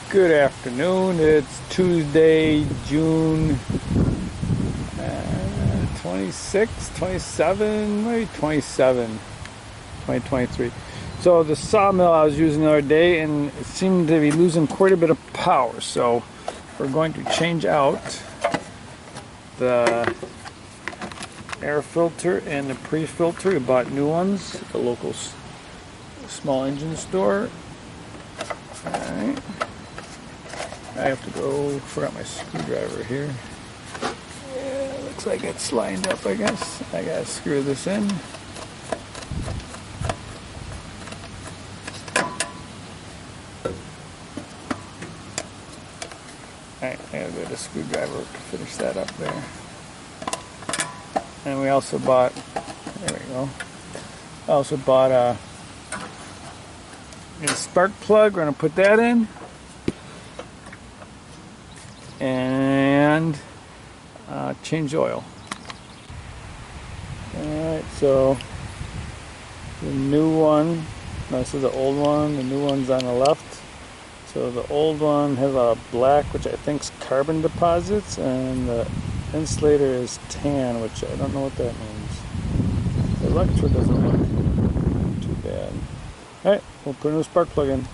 Good afternoon. It's Tuesday, June 26, 27, maybe 27, 2023. So the sawmill I was using the other day, and it seemed to be losing quite a bit of power. So we're going to change out the air filter and the pre-filter. We bought new ones at the local small engine store. Alright. I have to go, forgot my screwdriver here. Yeah, looks like it's lined up, I guess. I gotta screw this in. Alright, I gotta get a screwdriver to finish that up there. And we also bought, there we go. I also bought a spark plug. We're gonna put that in. And change oil. Alright, so the new one, this is the old one, the new one's on the left. So the old one has a black, which I think is carbon deposits, and the insulator is tan, which I don't know what that means. The electric doesn't look too bad. Alright, we'll put a new spark plug in.